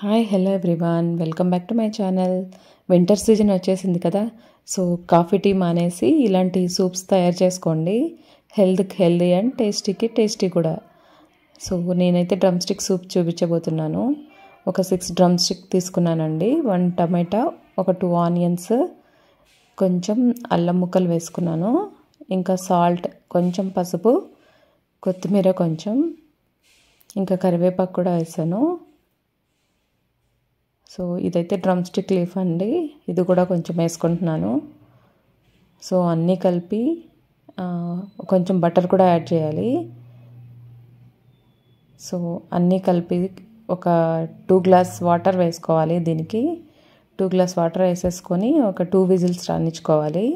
Hi hello everyone, welcome back to my channel. Winter season వచ్చేసింది కదా. So coffee tea మానేసి ఇలాంటి soups తయారు చేసుకోండి. హెల్త్కి హెల్దీ అండ్ టేస్టీకి టేస్టీ కూడా. సో నేనైతే డ్రమ్ స్టిక్ సూప్ చూపించబోతున్నాను. ఒక 6 డ్రమ్ స్టిక్ తీసుకున్నానండి, 1 టమాటా, ఒక 2 ఆనియన్స్, కొంచెం అల్లం ముక్కలు వేసుకున్నాను, ఇంకా సాల్ట్, కొంచెం పసుపు, కొత్తిమీర కొంచెం, ఇంకా కరివేపాకు కూడా వేసాను. సో ఇదైతే డ్రమ్ స్టిక్ లీఫ్ అండి, ఇది కూడా కొంచెం వేసుకుంటున్నాను. సో అన్నీ కలిపి కొంచెం బటర్ కూడా యాడ్ చేయాలి. సో అన్నీ కలిపి ఒక 2 గ్లాస్ వాటర్ వేసుకోవాలి. దీనికి 2 గ్లాస్ వాటర్ వేసేసుకొని ఒక 2 విజిల్స్ రానిచ్చుకోవాలి.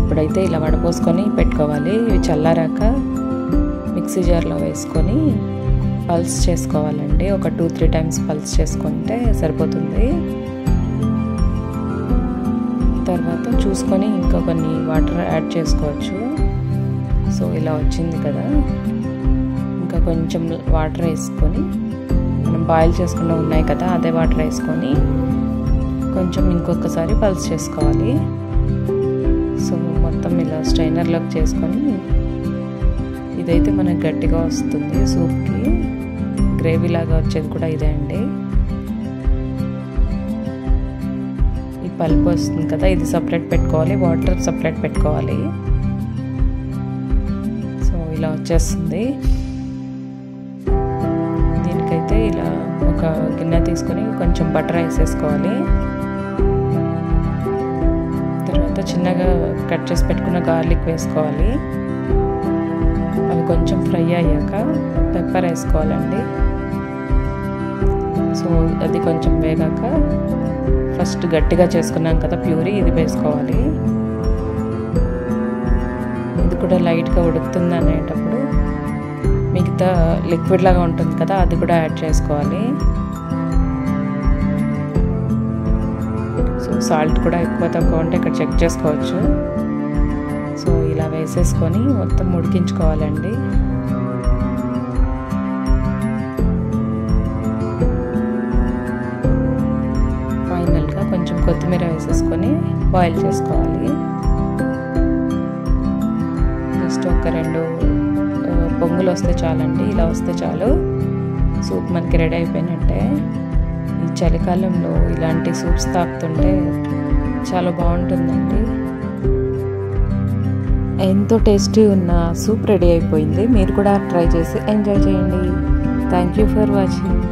ఇప్పుడైతే ఇలా వడపోసుకొని పెట్టుకోవాలి. ఇవి చల్లారాక మిక్సీ జార్లో వేసుకొని పల్స్ చేసుకోవాలండి. ఒక 2-3 టైమ్స్ పల్స్ చేసుకుంటే సరిపోతుంది. తర్వాత చూసుకొని ఇంకా కొన్ని వాటర్ యాడ్ చేసుకోవచ్చు. సో ఇలా వచ్చింది కదా, ఇంకా కొంచెం వాటర్ వేసుకొని మనం బాయిల్ చేసుకున్న ఉన్నాయి కదా, అదే వాటర్ వేసుకొని కొంచెం ఇంకొకసారి పల్స్ చేసుకోవాలి. సో మొత్తం ఇలా స్ట్రైనర్లోకి చేసుకొని, ఇదైతే మనకు గట్టిగా వస్తుంది సూప్కి, గ్రేవీ లాగా వచ్చేది కూడా ఇదే అండి. ఈ పల్పు వస్తుంది కదా, ఇది సపరేట్ పెట్టుకోవాలి, వాటర్ సపరేట్ పెట్టుకోవాలి. సో ఇలా వచ్చేస్తుంది. దీనికైతే ఇలా ఒక గిన్నె తీసుకొని కొంచెం బటర్ వేసేసుకోవాలి. చిన్నగా కట్ చేసి పెట్టుకున్న గార్లిక్ వేసుకోవాలి. అవి కొంచెం ఫ్రై అయ్యాక పెప్పర్ వేసుకోవాలండి. సో అది కొంచెం వేగాక ఫస్ట్ గట్టిగా చేసుకున్నాం కదా ప్యూరీ, ఇది వేసుకోవాలి. ఇది కూడా లైట్గా ఉడుకుతుంది అనేటప్పుడు మిగతా లిక్విడ్ లాగా ఉంటుంది కదా, అది కూడా యాడ్ చేసుకోవాలి. సో సాల్ట్ కూడా ఎక్కువ తక్కువ ఉంటే ఇక్కడ చెక్ చేసుకోవచ్చు. సో ఇలా వేసేసుకొని మొత్తం ఉడికించుకోవాలండి. ఫైనల్గా కొంచెం కొత్తిమీర వేసేసుకొని బాయిల్ చేసుకోవాలి. జస్ట్ ఒక 2 పొంగులు వస్తే చాలండి. ఇలా వస్తే చాలు, సూప్ మనకి రెడీ అయిపోయినట్టే. ఈ చలికాలంలో ఇలాంటి సూప్స్ తాగుతుంటే చాలా బాగుంటుందండి. ఎంతో టేస్టీ ఉన్న సూప్ రెడీ అయిపోయింది. మీరు కూడా ట్రై చేసి ఎంజాయ్ చేయండి. Thank you for watching.